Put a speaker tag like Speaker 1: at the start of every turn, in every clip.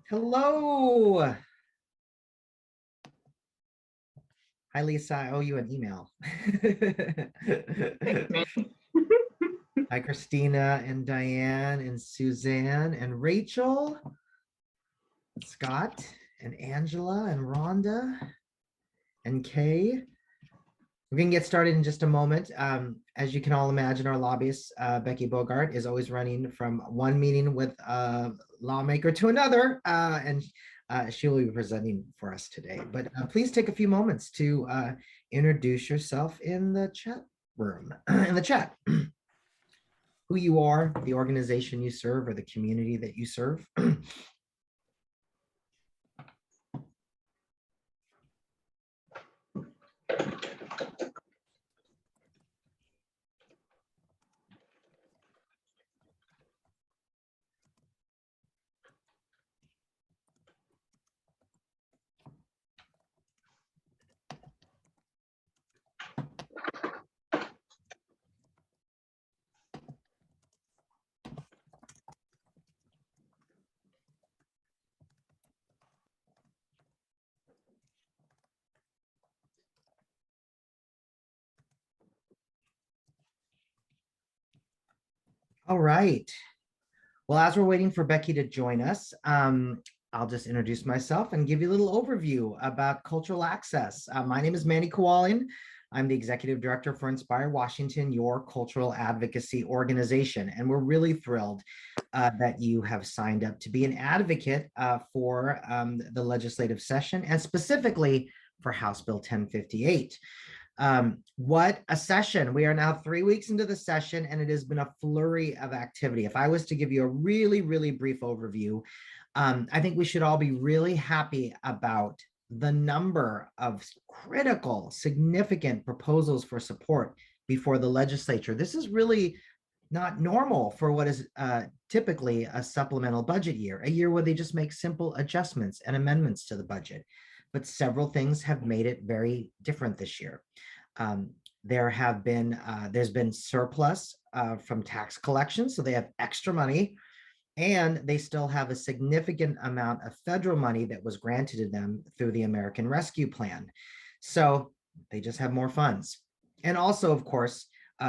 Speaker 1: Hello. Hi, Lisa. I owe you an email. Hi, Christina and Diane and Suzanne and Rachel, Scott and Angela and Rhonda and Kay. We're going to get started in just a moment. As you can all imagine, our lobbyist, Becky Bogard, is always running from one meeting with a lawmaker to another, and she will be presenting for us today. But please take a few moments to introduce yourself in the chat room, in the chat. Who you are, the organization you serve, or the community that you serve. All right. Well, as we're waiting for Becky to join us, I'll just introduce myself and give you a little overview about cultural access. My name is Manny Kowalin. I'm the Executive Director for Inspire Washington, your cultural advocacy organization. And we're really thrilled that you have signed up to be an advocate for the legislative session, and specifically for House Bill 1058. What a session. We are now 3 weeks into the session, and it has been a flurry of activity. If I was to give you a really, really brief overview, I think we should all be really happy about the number of critical, significant proposals for support before the legislature. This is really not normal for what is typically a supplemental budget year, a year where they just make simple adjustments and amendments to the budget. But several things have made it very different this year. There's been surplus from tax collection, so they have extra money, and they still have a significant amount of federal money that was granted to them through the American Rescue Plan. So they just have more funds. And also, of course,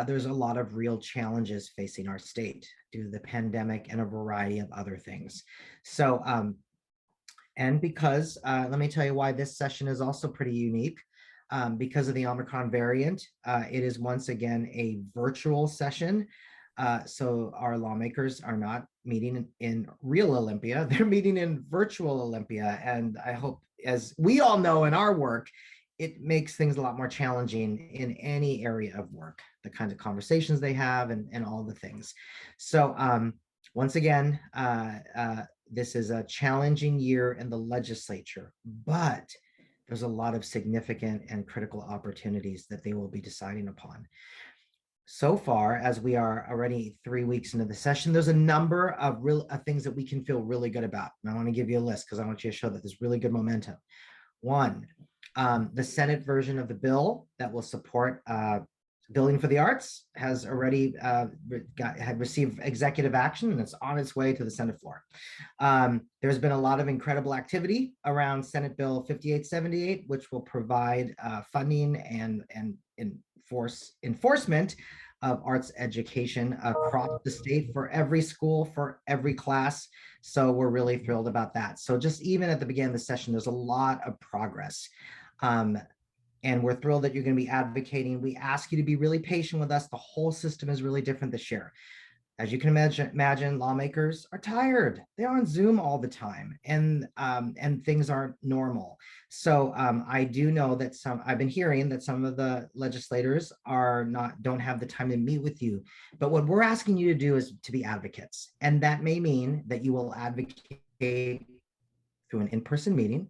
Speaker 1: there's a lot of real challenges facing our state due to the pandemic and a variety of other things. So, and because, let me tell you why this session is also pretty unique. Because of the Omicron variant, it is once again a virtual session. So our lawmakers are not meeting in real Olympia, they're meeting in virtual Olympia. And I hope, as we all know in our work, it makes things a lot more challenging in any area of work, the kinds of conversations they have and all the things. So once again, this is a challenging year in the legislature, but there's a lot of significant and critical opportunities that they will be deciding upon. So far, as we are already 3 weeks into the session, there's a number of things that we can feel really good about. And I want to give you a list because I want you to show that there's really good momentum. One, the Senate version of the bill that will support Building for the Arts has already received executive action, and it's on its way to the Senate floor. There's been a lot of incredible activity around Senate Bill 5878, which will provide funding and enforcement of arts education across the state for every school, for every class. So we're really thrilled about that. So just even at the beginning of the session, there's a lot of progress. And we're thrilled that you're going to be advocating. We ask you to be really patient with us. The whole system is really different this year. As you can imagine, lawmakers are tired. They're on Zoom all the time, and things aren't normal. So I do know that I've been hearing that some of the legislators don't have the time to meet with you. But what we're asking you to do is to be advocates. And that may mean that you will advocate through an in-person meeting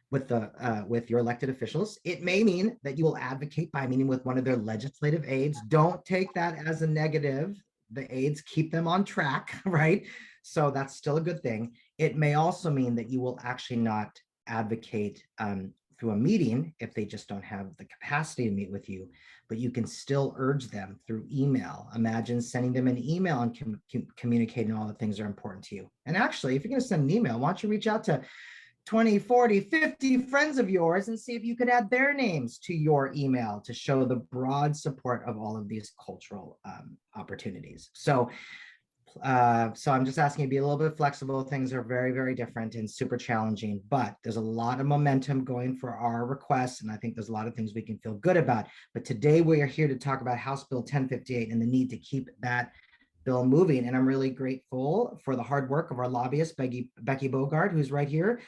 Speaker 1: with your elected officials. It may mean that you will advocate by meeting with one of their legislative aides. Don't take that as a negative. The aides keep them on track, right? So that's still a good thing. It may also mean that you will actually not advocate through a meeting if they just don't have the capacity to meet with you, but you can still urge them through email. Imagine sending them an email and communicating all the things that are important to you. And actually, if you're going to send an email, why don't you reach out to 20, 40, 50 friends of yours and see if you could add their names to your email to show the broad support of all of these cultural opportunities. So I'm just asking you to be a little bit flexible. Things are very, very different and super challenging, but there's a lot of momentum going for our requests. And I think there's a lot of things we can feel good about. But today we are here to talk about House Bill 1058 and the need to keep that bill moving. And I'm really grateful for the hard work of our lobbyist, Becky Bogard, who's right here,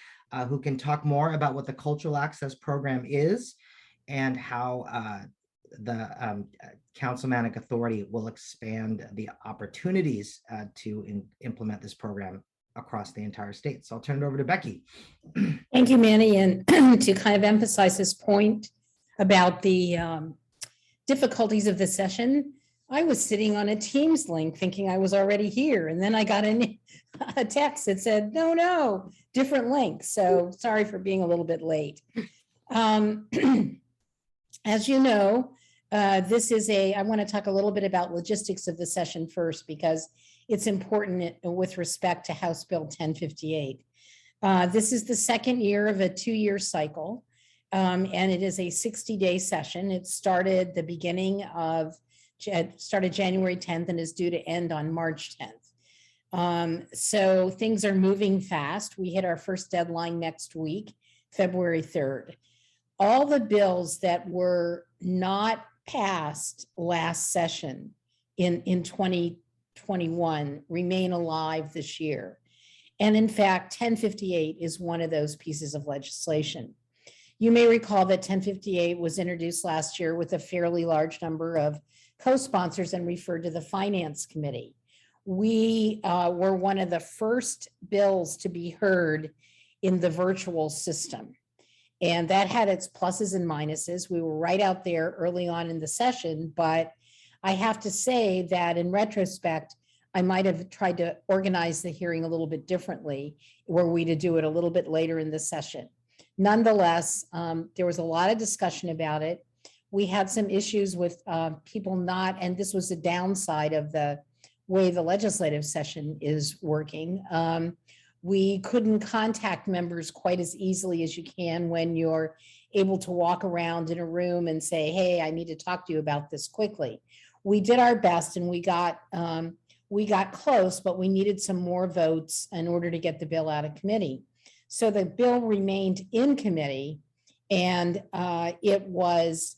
Speaker 1: who can talk more about what the Cultural Access Program is and how the councilmanic authority will expand the opportunities to implement this program across the entire state. So I'll turn it over to Becky.
Speaker 2: Thank you, Manny. And to kind of emphasize this point about the difficulties of the session, I was sitting on a Teams link thinking I was already here. And then I got a text that said, no, different link. So sorry for being a little bit late. As you know, I want to talk a little bit about logistics of the session first, because it's important with respect to House Bill 1058. This is the second year of a 2-year cycle, and it is a 60-day session. It started started January 10th and is due to end on March 10th. So things are moving fast. We hit our first deadline next week, February 3rd. All the bills that were not passed last session in 2021 remain alive this year. And in fact, 1058 is one of those pieces of legislation. You may recall that 1058 was introduced last year with a fairly large number of co-sponsors and referred to the Finance Committee. We were one of the first bills to be heard in the virtual system. And that had its pluses and minuses. We were right out there early on in the session, but I have to say that in retrospect, I might have tried to organize the hearing a little bit differently, were we to do it a little bit later in the session. Nonetheless, there was a lot of discussion about it. We had some issues with people not, and this was the downside of the way the legislative session is working. We couldn't contact members quite as easily as you can when you're able to walk around in a room and say, hey, I need to talk to you about this quickly. We did our best and we got close, but we needed some more votes in order to get the bill out of committee. So the bill remained in committee, and it was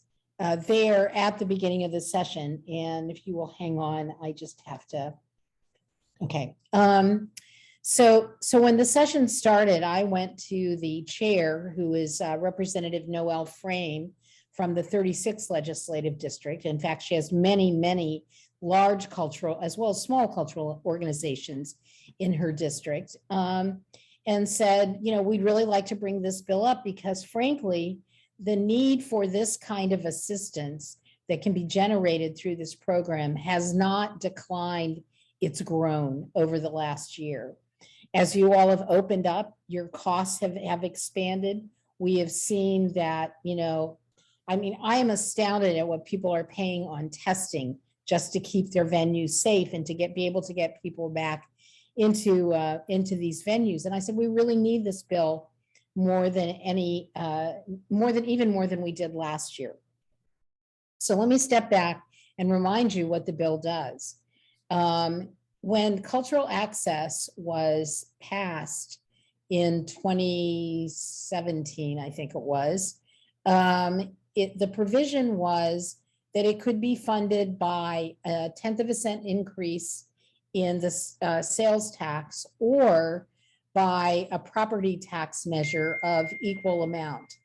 Speaker 2: there at the beginning of the session. And if you will hang on, I just have to, okay. So when the session started, I went to the chair, who is Representative Noelle Frame from the 36th Legislative District. In fact, she has many, many large cultural as well as small cultural organizations in her district, and said, we'd really like to bring this bill up because, frankly, the need for this kind of assistance that can be generated through this program has not declined. It's grown over the last year. As you all have opened up, your costs have expanded. We have seen that, I am astounded at what people are paying on testing just to keep their venues safe and to be able to get people back into these venues. And I said, we really need this bill more than more than we did last year. So let me step back and remind you what the bill does. When cultural access was passed in 2017, I think it was, the provision was that it could be funded by a 1/10 of a cent increase in the sales tax or by a property tax measure of equal amount.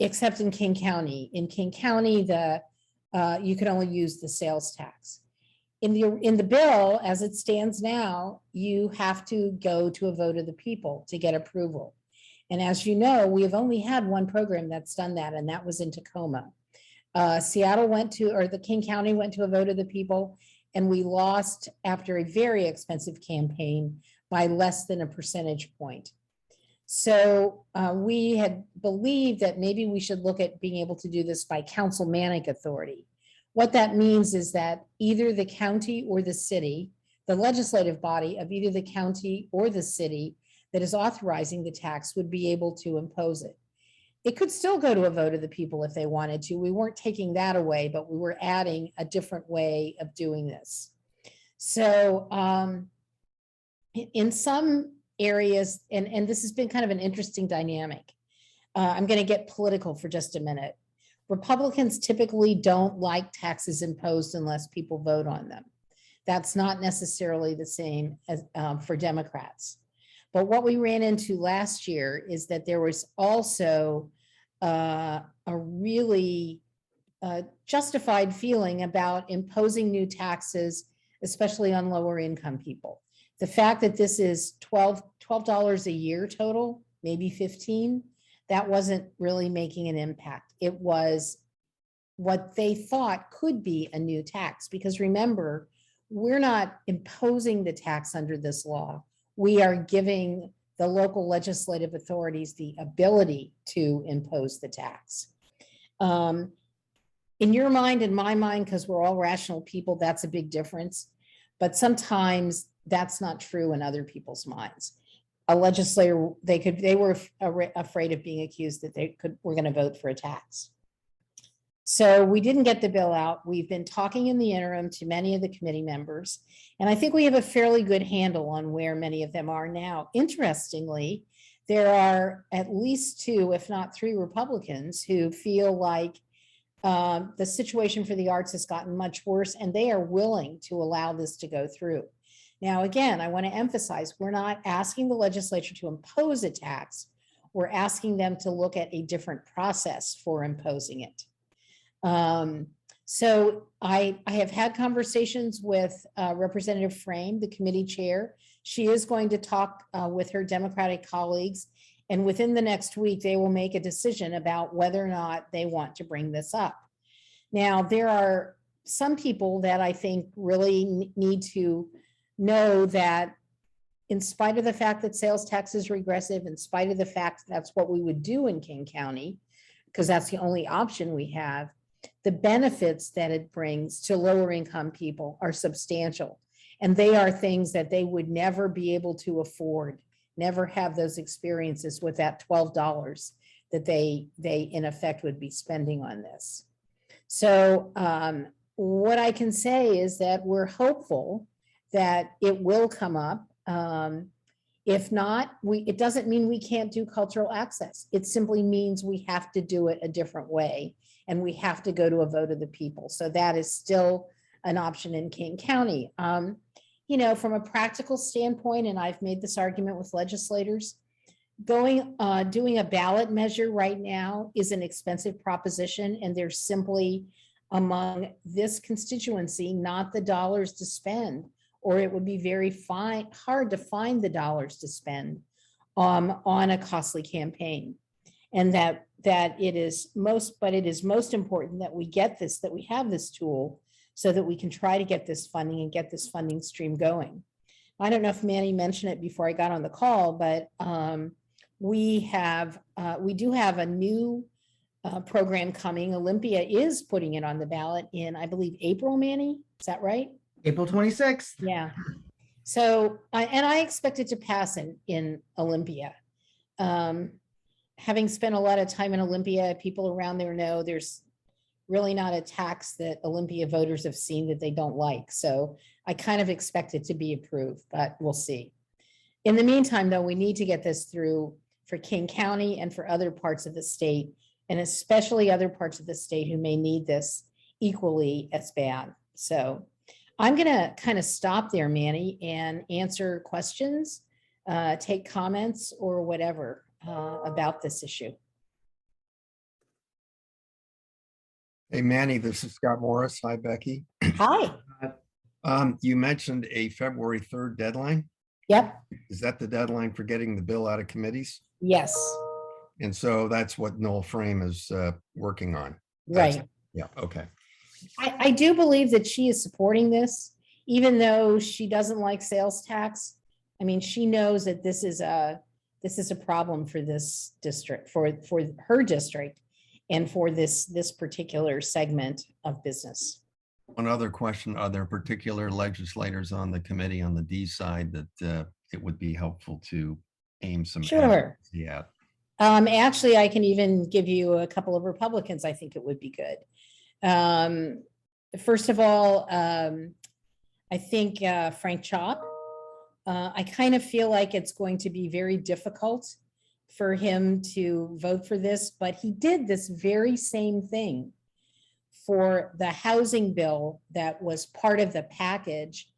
Speaker 2: Except in King County. In King County, you could only use the sales tax. In the bill, as it stands now, you have to go to a vote of the people to get approval. And as you know, we have only had one program that's done that, and that was in Tacoma. The King County went to a vote of the people, and we lost after a very expensive campaign by less than a percentage point. So we had believed that maybe we should look at being able to do this by councilmanic authority. What that means is that either the county or the city, the legislative body of either the county or the city that is authorizing the tax would be able to impose it. It could still go to a vote of the people if they wanted to. We weren't taking that away, but we were adding a different way of doing this. So in some areas, and this has been kind of an interesting dynamic. I'm going to get political for just a minute. Republicans typically don't like taxes imposed unless people vote on them. That's not necessarily the same as for Democrats. But what we ran into last year is that there was also a really justified feeling about imposing new taxes, especially on lower income people. The fact that this is $12 a year total, maybe 15, that wasn't really making an impact. It was what they thought could be a new tax, because remember, we're not imposing the tax under this law. We are giving the local legislative authorities the ability to impose the tax. In your mind and my mind, because we're all rational people, that's a big difference. But sometimes that's not true in other people's minds. A legislator, they were afraid of being accused that were going to vote for a tax. So we didn't get the bill out. We've been talking in the interim to many of the committee members, and I think we have a fairly good handle on where many of them are now. Interestingly, there are at least 2, if not 3 Republicans who feel like the situation for the arts has gotten much worse, and they are willing to allow this to go through. Now, again, I want to emphasize, we're not asking the legislature to impose a tax. We're asking them to look at a different process for imposing it. So I have had conversations with Representative Frame, the committee chair. She is going to talk with her Democratic colleagues, and within the next week, they will make a decision about whether or not they want to bring this up. Now, there are some people that I think really need to know that in spite of the fact that sales tax is regressive, in spite of the fact that's what we would do in King County, because that's the only option we have, the benefits that it brings to lower income people are substantial. And they are things that they would never be able to afford, never have those experiences with that $12 that they in effect would be spending on this. So what I can say is that we're hopeful that it will come up. If not, it doesn't mean we can't do cultural access. It simply means we have to do it a different way, and we have to go to a vote of the people. So that is still an option in King County. You know, from a practical standpoint, and I've made this argument with legislators, doing a ballot measure right now is an expensive proposition, and there's simply among this constituency not the dollars to spend, or it would be very hard to find the dollars to spend on a costly campaign. And that it is most important that we get this, that we have this tool so that we can try to get this funding and get this funding stream going. I don't know if Manny mentioned it before I got on the call, but we do have a new program coming. Olympia is putting it on the ballot in, I believe, April, Manny, is that right?
Speaker 1: April 26th.
Speaker 2: Yeah. So, I expect it to pass in Olympia. Having spent a lot of time in Olympia, people around there know there's really not a tax that Olympia voters have seen that they don't like. So I kind of expect it to be approved, but we'll see. In the meantime, though, we need to get this through for King County and for other parts of the state, and especially other parts of the state who may need this equally as bad. So I'm going to kind of stop there, Manny, and answer questions, take comments or whatever about this issue.
Speaker 3: Hey, Manny, this is Scott Morris. Hi, Becky.
Speaker 2: Hi.
Speaker 3: You mentioned a February 3rd deadline.
Speaker 2: Yep.
Speaker 3: Is that the deadline for getting the bill out of committees?
Speaker 2: Yes.
Speaker 3: And so that's what Noel Frame is working on.
Speaker 2: Right.
Speaker 3: Yeah. Okay.
Speaker 2: I do believe that she is supporting this, even though she doesn't like sales tax. I mean, she knows that this is a problem for this district, for her district, and for this particular segment of business.
Speaker 3: One other question, are there particular legislators on the committee on the D side that it would be helpful to aim some
Speaker 2: Sure.
Speaker 3: advocacy at?
Speaker 2: Actually, I can even give you a couple of Republicans. I think it would be good. First of all, I think Frank Chop. I kind of feel like it's going to be very difficult for him to vote for this, but he did this very same thing for the housing bill that was part of the package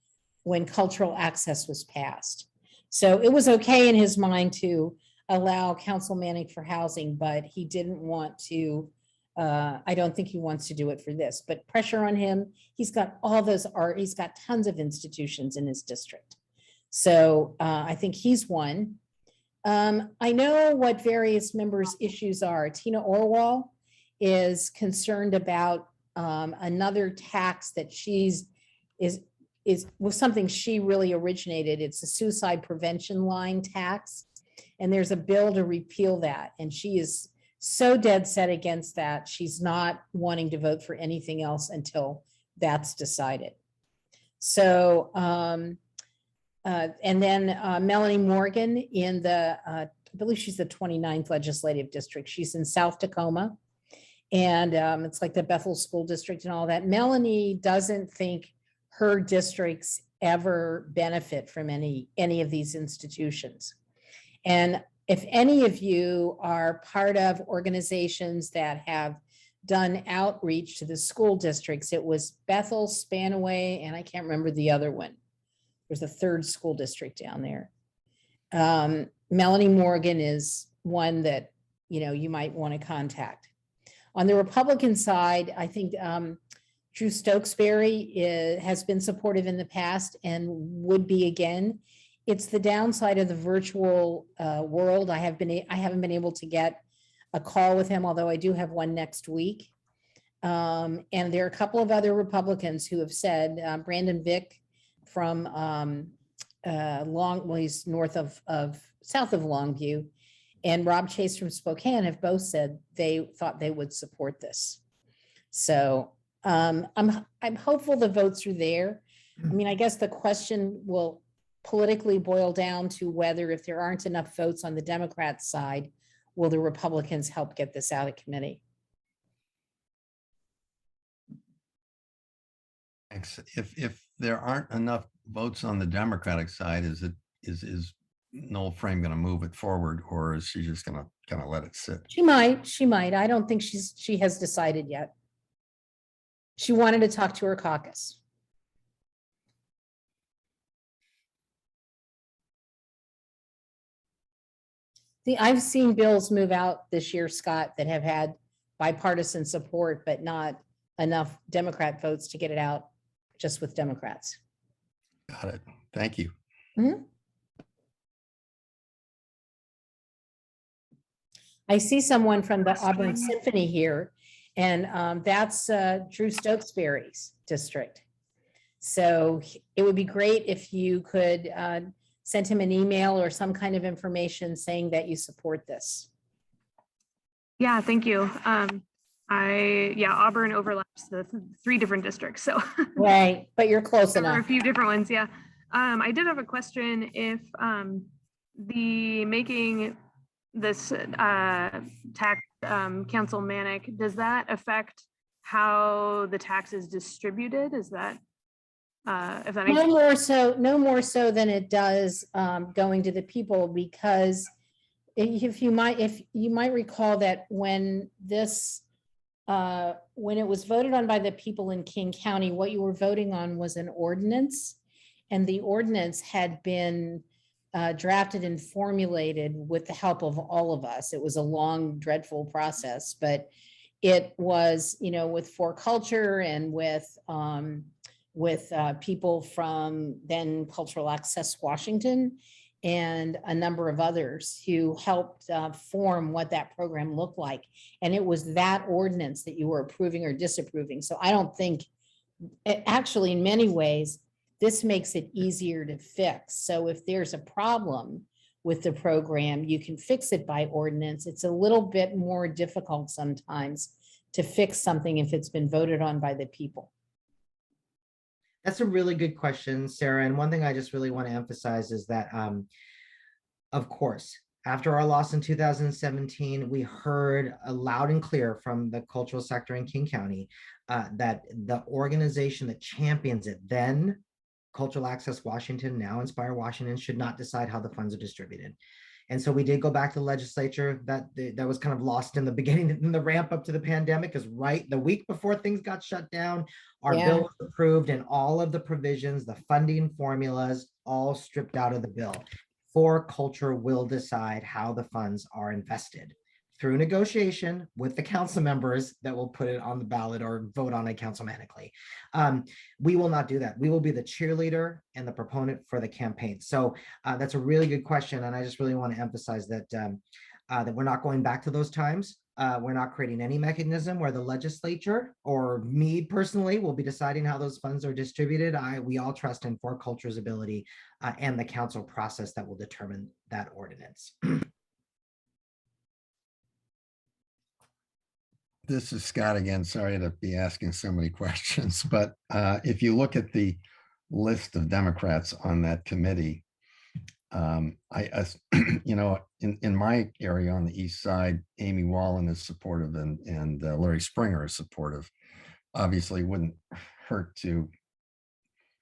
Speaker 2: when cultural access was passed. So it was okay in his mind to allow councilmanic for housing, but he didn't want to, I don't think he wants to do it for this, but pressure on him. He's got all those art, he's got tons of institutions in his district. So I think he's one. I know what various members' issues are. Tina Orwell is concerned about another tax that was something she really originated. It's a suicide prevention line tax. And there's a bill to repeal that. And she is so dead set against that. She's not wanting to vote for anything else until that's decided. So, and then Melanie Morgan in the, I believe she's the 29th legislative district. She's in South Tacoma. And it's like the Bethel School District and all that. Melanie doesn't think her districts ever benefit from any of these institutions. And if any of you are part of organizations that have done outreach to the school districts, it was Bethel, Spanaway, and I can't remember the other one. There's a third school district down there. Melanie Morgan is one that, you know, you might want to contact. On the Republican side, I think Drew Stokesbury has been supportive in the past and would be again. It's the downside of the virtual world. I haven't been able to get a call with him, although I do have one next week. And there are a couple of other Republicans who have said, Brandon Vick from he's north of south of Longview, and Rob Chase from Spokane have both said they thought they would support this. So I'm hopeful the votes are there. I mean, I guess the question will politically boil down to whether, if there aren't enough votes on the Democrat side, will the Republicans help get this out of committee?
Speaker 3: Thanks. If there aren't enough votes on the Democratic side, is Noel Frame going to move it forward, or is she just going to kind of let it sit?
Speaker 2: She might. I don't think she has decided yet. She wanted to talk to her caucus. I've seen bills move out this year, Scott, that have had bipartisan support, but not enough Democrat votes to get it out just with Democrats.
Speaker 3: Got it. Thank you.
Speaker 2: Mm-hmm. I see someone from the Auburn Symphony here, and that's Drew Stokesbury's district. So it would be great if you could send him an email or some kind of information saying that you support this.
Speaker 4: Yeah, thank you. Auburn overlaps the 3 different districts. So
Speaker 2: right, but you're close
Speaker 4: there
Speaker 2: enough.
Speaker 4: are a few different ones. Yeah. I did have a question. If the making this tax councilmanic, does that affect how the tax is distributed? Is that if that makes
Speaker 2: no more so than it does going to the people, because if you might recall that when this when it was voted on by the people in King County, what you were voting on was an ordinance, and the ordinance had been drafted and formulated with the help of all of us. It was a long, dreadful process, but it was, you know, with For Culture and with people from then Cultural Access Washington and a number of others who helped form what that program looked like. And it was that ordinance that you were approving or disapproving. So I don't think, actually in many ways, This makes it easier to fix. So if there's a problem with the program, you can fix it by ordinance. It's a little bit more difficult sometimes to fix something if it's been voted on by the people.
Speaker 1: That's a really good question, Sarah. And one thing I just really want to emphasize is that, of course, after our loss in 2017, we heard loud and clear from the cultural sector in King County that the organization that champions it, then Cultural Access Washington, now Inspire Washington, should not decide how the funds are distributed. And so we did go back to the legislature. That was kind of lost in the beginning, in the ramp up to the pandemic, because right the week before things got shut down, our bill was approved and all of the provisions, the funding formulas, all stripped out of the bill. For culture will decide how the funds are invested through negotiation with the council members that will put it on the ballot or vote on it councilmanically. We will not do that. We will be the cheerleader and the proponent for the campaign. So that's a really good question. And I just really want to emphasize that, that we're not going back to those times. We're not creating any mechanism where the legislature or me personally will be deciding how those funds are distributed. We all trust in For Culture's ability and the council process that will determine that ordinance.
Speaker 3: This is Scott again. Sorry to be asking so many questions, but if you look at the list of Democrats on that committee, you know, in my area on the east side, Amy Wallen is supportive and Larry Springer is supportive. Obviously, wouldn't hurt to,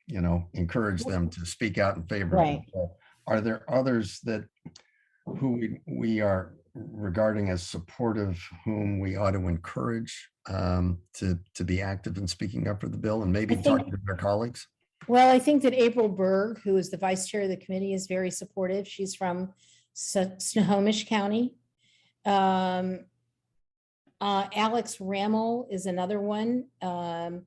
Speaker 3: you know, encourage them to speak out in favor of it. Are there others that who we are regarding as supportive, whom we ought to encourage to be active in speaking up for the bill and maybe talking to their colleagues?
Speaker 2: Well, I think that April Berg, who is the vice chair of the committee, is very supportive. She's from Snohomish County. Alex Rammel is another one. And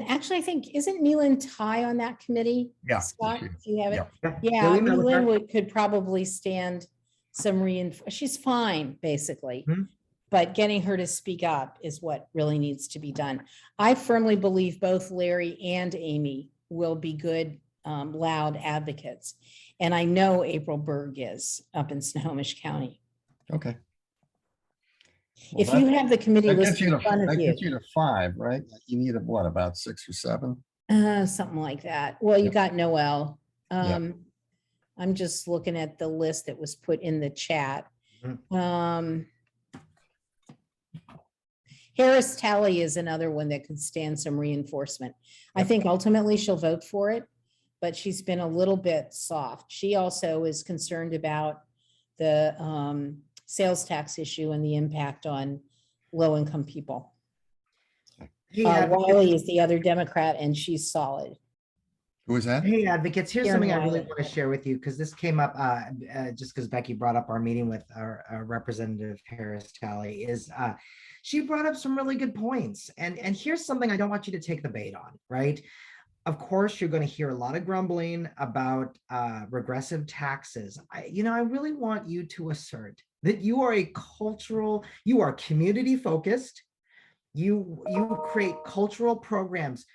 Speaker 2: actually, I think, isn't Neelan Ty on that committee?
Speaker 3: Yeah.
Speaker 2: Scott, do you have it?
Speaker 3: Yeah.
Speaker 2: Yeah, Neelan could probably stand some reinforcement. She's fine, basically.
Speaker 1: Mm-hmm.
Speaker 2: But getting her to speak up is what really needs to be done. I firmly believe both Larry and Amy will be good, loud advocates. And I know April Berg is up in Snohomish County.
Speaker 3: Okay. Well,
Speaker 2: If you have the committee list in front of
Speaker 3: that
Speaker 2: you.
Speaker 3: gets you to 5, right? You need what, about 6 or 7?
Speaker 2: Something like that. Well, you
Speaker 3: Yep.
Speaker 2: got Noel.
Speaker 3: Yep.
Speaker 2: I'm just looking at the list that was put in the chat. Harris Talley is another one that could stand some reinforcement. I think ultimately she'll vote for it, but she's been a little bit soft. She also is concerned about the sales tax issue and the impact on low-income people. Wiley is the other Democrat, and she's solid.
Speaker 3: Who is that?
Speaker 1: Hey, advocates, here's
Speaker 2: Karen
Speaker 1: something I really
Speaker 2: Wiley.
Speaker 1: want to share with you, because this came up just because Becky brought up our meeting with our Representative Harris Talley, is she brought up some really good points. And here's something I don't want you to take the bait on, right? Of course, you're going to hear a lot of grumbling about regressive taxes. I really want you to assert that you are you are community focused. You create cultural programs.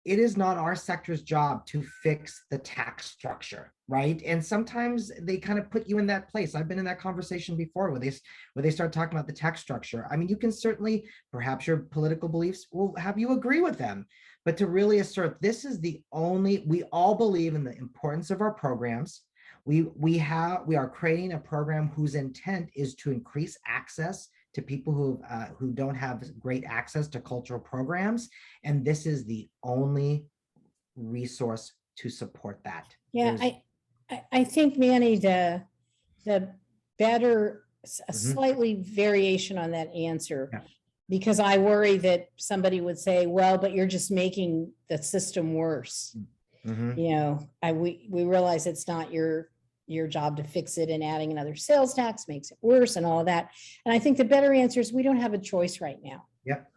Speaker 1: It is not our sector's job to fix the tax structure, right? And sometimes they kind of put you in that place. I've been in that conversation before where they start talking about the tax structure. I mean, you can certainly, perhaps your political beliefs will have you agree with them, but to really assert this is we all believe in the importance of our programs. We are creating a program whose intent is to increase access to people who don't have great access to cultural programs. And this is the only resource to support that.
Speaker 2: Yeah, I think, Manny, the better, a slightly variation on that answer, because I worry that somebody would say, well, but you're just making the system worse. You know, we realize it's not your job to fix it, and adding another sales tax makes it worse and all of that. And I think the better answer is we don't have a choice right now.
Speaker 1: Yep.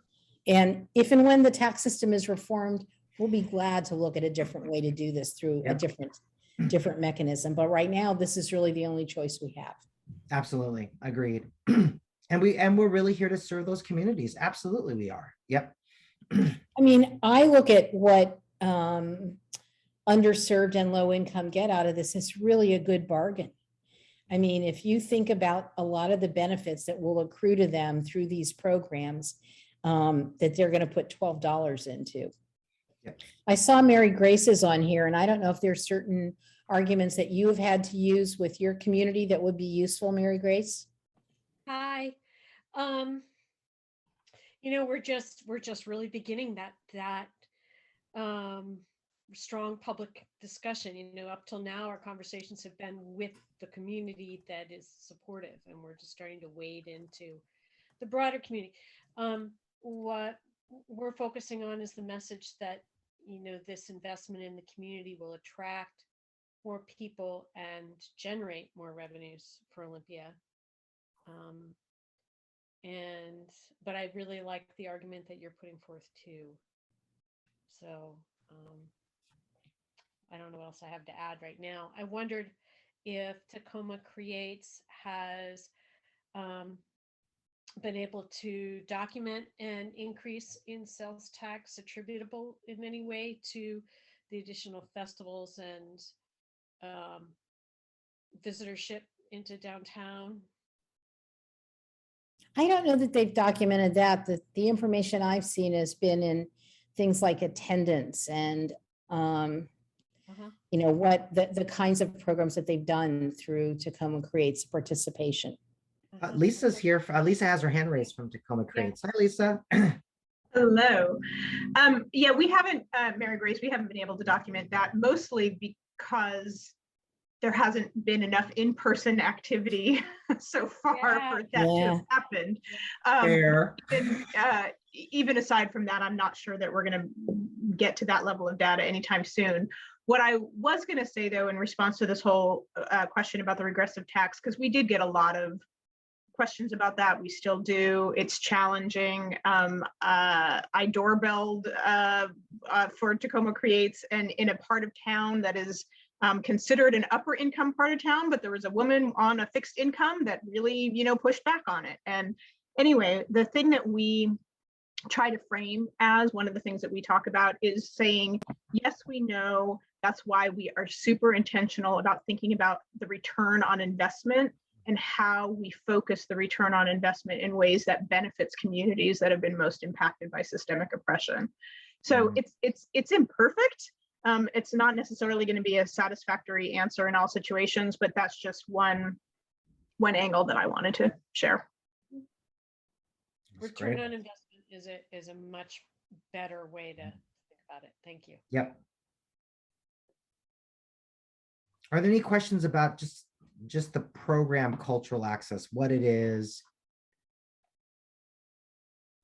Speaker 2: And if and when the tax system is reformed, we'll be glad to look at a different way to do this through a different mechanism. But right now, this is really the only choice we have.
Speaker 1: Absolutely. Agreed. And we're really here to serve those communities. Absolutely, we are. Yep.
Speaker 2: I mean, I look at what underserved and low income get out of this, it's really a good bargain. I mean, if you think about a lot of the benefits that will accrue to them through these programs, that they're going to put $12 into.
Speaker 1: Yep.
Speaker 2: I saw Mary Grace is on here, and I don't know if there's certain arguments that you have had to use with your community that would be useful, Mary Grace.
Speaker 5: Hi. You know, we're just really beginning that strong public discussion. You know, up till now, our conversations have been with the community that is supportive, and we're just starting to wade into the broader community. What we're focusing on is the message that, you know, this investment in the community will attract more people and generate more revenues for Olympia. But I really like the argument that you're putting forth too. So I don't know what else I have to add right now. I wondered if Tacoma Creates has been able to document an increase in sales tax attributable in any way to the additional festivals and visitorship into downtown.
Speaker 2: I don't know that they've documented that. The information I've seen has been in things like attendance and, you know, what the kinds of programs that they've done through Tacoma Creates participation.
Speaker 1: Lisa's here. Lisa has her hand raised from Tacoma Creates. Hi, Lisa.
Speaker 6: Hello. Yeah, we haven't, Mary Grace, we haven't been able to document that, mostly because there hasn't been enough in-person activity so far for that to have happened.
Speaker 1: Fair.
Speaker 6: Even aside from that, I'm not sure that we're going to get to that level of data anytime soon. What I was going to say, though, in response to this whole question about the regressive tax, because we did get a lot of questions about that. We still do. It's challenging. I doorbelled for Tacoma Creates, and in a part of town that is considered an upper income part of town, but there was a woman on a fixed income that really, you know, pushed back on it. And anyway, the thing that we try to frame as one of the things that we talk about is saying, yes, we know that's why we are super intentional about thinking about the return on investment and how we focus the return on investment in ways that benefits communities that have been most impacted by systemic oppression. So it's imperfect. It's not necessarily going to be a satisfactory answer in all situations, but that's just one angle that I wanted to share.
Speaker 5: Return on investment is a much better way to think about it. Thank you.
Speaker 1: Yep. Are there any questions about just the program Cultural Access, what it is?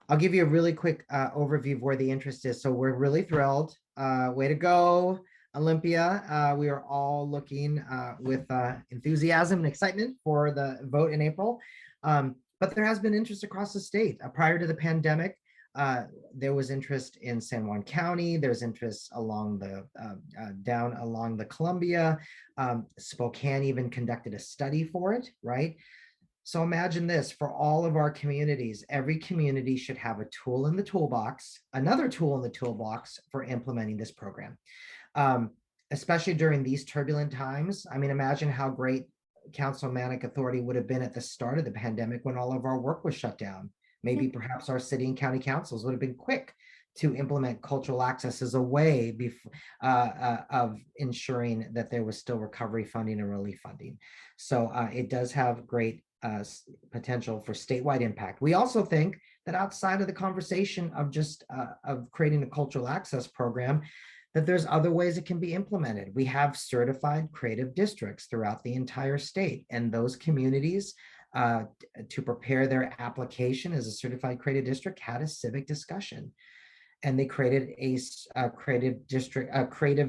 Speaker 1: I'll give you a really quick overview of where the interest is. So we're really thrilled. Way to go, Olympia. We are all looking with enthusiasm and excitement for the vote in April. But there has been interest across the state. Prior to the pandemic, there was interest in San Juan County. There's interest along the down along the Columbia. Spokane even conducted a study for it, right? So imagine this, for all of our communities, every community should have a tool in the toolbox, another tool in the toolbox for implementing this program. Especially during these turbulent times. I mean, imagine how great councilmanic authority would have been at the start of the pandemic when all of our work was shut down. Maybe perhaps our city and county councils would have been quick to implement cultural access as a way of ensuring that there was still recovery funding and relief funding. So it does have great potential for statewide impact. We also think that outside of the conversation of just of creating a cultural access program, that there's other ways it can be implemented. We have certified creative districts throughout the entire state, and those communities to prepare their application as a certified creative district had a civic discussion, and they created a creative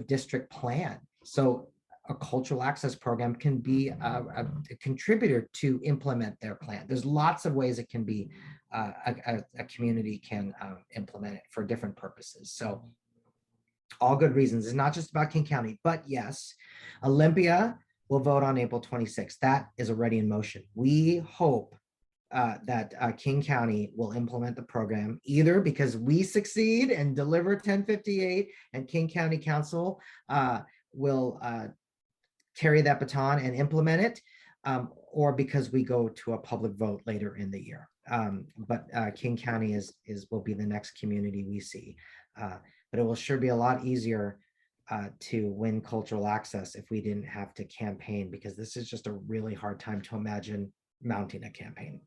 Speaker 1: district plan. So a cultural access program can be a contributor to implement their plan. There's lots of ways it can be, a community can implement it for different purposes. So all good reasons. It's not just about King County, but yes, Olympia will vote on April 26th. That is already in motion. We hope that King County will implement the program, either because we succeed and deliver 1058 and King County Council will carry that baton and implement it, or because we go to a public vote later in the year. But King County will be the next community we see. But it will sure be a lot easier to win cultural access if we didn't have to campaign, because this is just a really hard time to imagine mounting a campaign.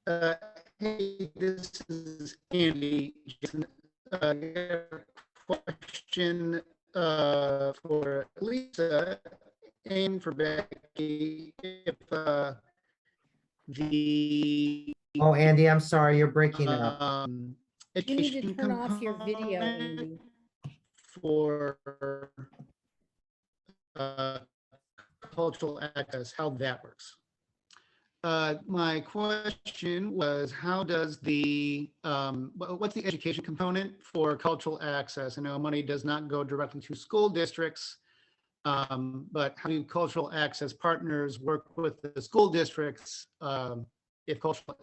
Speaker 7: Hey, this is Andy. I got a question for Lisa and for Becky. If the
Speaker 1: Oh, Andy, I'm sorry, you're breaking up.
Speaker 2: You need to turn off your video,
Speaker 7: component
Speaker 2: Andy.
Speaker 7: for cultural access, how that works. My question was, how does what's the education component for cultural access? I know money does not go directly to school districts, but how do cultural access partners work with the school districts if cultural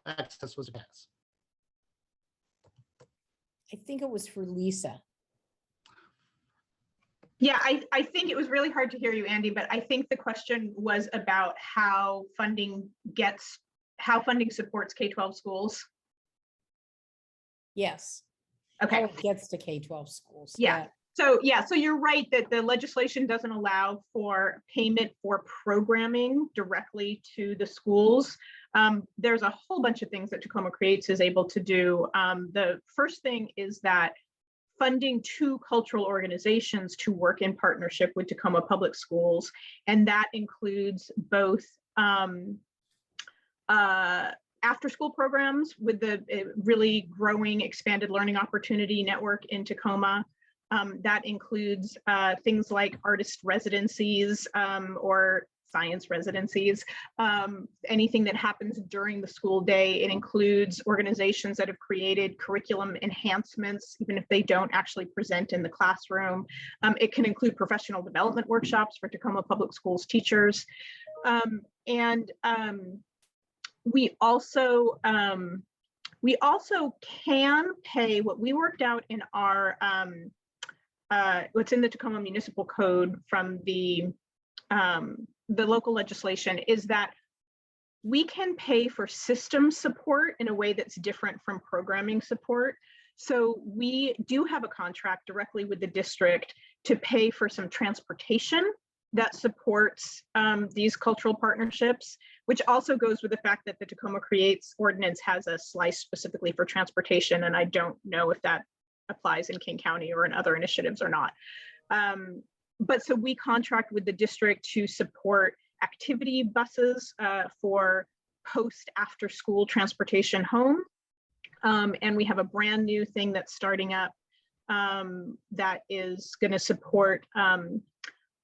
Speaker 7: access was passed?
Speaker 2: I think it was for Lisa.
Speaker 6: Yeah, I think it was really hard to hear you, Andy, but I think the question was about how funding supports K-12 schools.
Speaker 2: Yes.
Speaker 6: Okay.
Speaker 2: How it gets to K-12 schools.
Speaker 6: Yeah. So you're right that the legislation doesn't allow for payment for programming directly to the schools. There's a whole bunch of things that Tacoma Creates is able to do. The first thing is that funding to cultural organizations to work in partnership with Tacoma Public Schools, and that includes both after-school programs with the really growing expanded learning opportunity network in Tacoma. That includes things like artist residencies or science residencies, anything that happens during the school day. It includes organizations that have created curriculum enhancements, even if they don't actually present in the classroom. It can include professional development workshops for Tacoma Public Schools teachers. We also can pay what we worked out in our what's in the Tacoma Municipal Code from the local legislation is that we can pay for system support in a way that's different from programming support. So we do have a contract directly with the district to pay for some transportation that supports these cultural partnerships, which also goes with the fact that the Tacoma Creates ordinance has a slice specifically for transportation, and I don't know if that applies in King County or in other initiatives or not. But so we contract with the district to support activity buses for post after school transportation home. And we have a brand new thing that's starting up that is going to support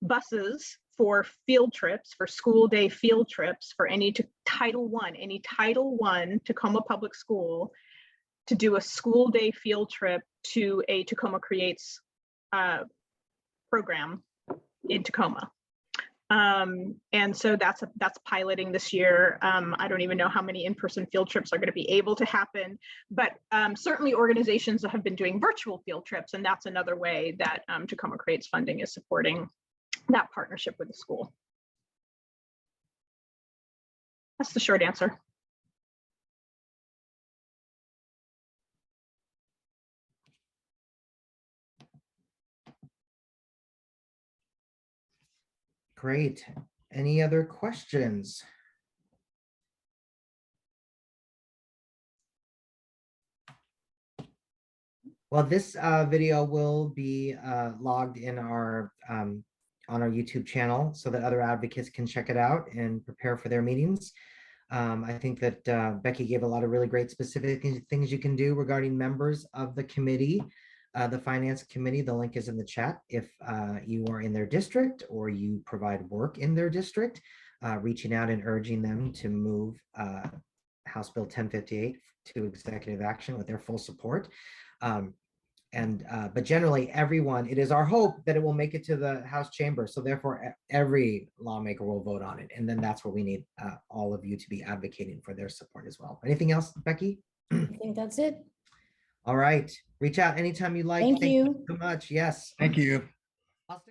Speaker 6: buses for field trips, for school day field trips for any Title I Tacoma Public School to do a school day field trip to a Tacoma Creates program in Tacoma. And so that's piloting this year. I don't even know how many in-person field trips are going to be able to happen, but certainly organizations have been doing virtual field trips, and that's another way that Tacoma Creates funding is supporting that partnership with the school. That's the short answer.
Speaker 1: Great. Any other questions? Well, this video will be logged in our on our YouTube channel so that other advocates can check it out and prepare for their meetings. I think that Becky gave a lot of really great specific things you can do regarding members of the committee, the finance committee. The link is in the chat. If you are in their district or you provide work in their district, reaching out and urging them to move House Bill 1058 to executive action with their full support. But generally everyone, it is our hope that it will make it to the House chamber. So therefore every lawmaker will vote on it. And then that's where we need all of you to be advocating for their support as well. Anything else, Becky?
Speaker 2: I think that's it.
Speaker 1: All right. Reach out anytime you like.
Speaker 2: Thank you.
Speaker 1: So much. Yes.
Speaker 3: Thank you.
Speaker 1: I'll stick-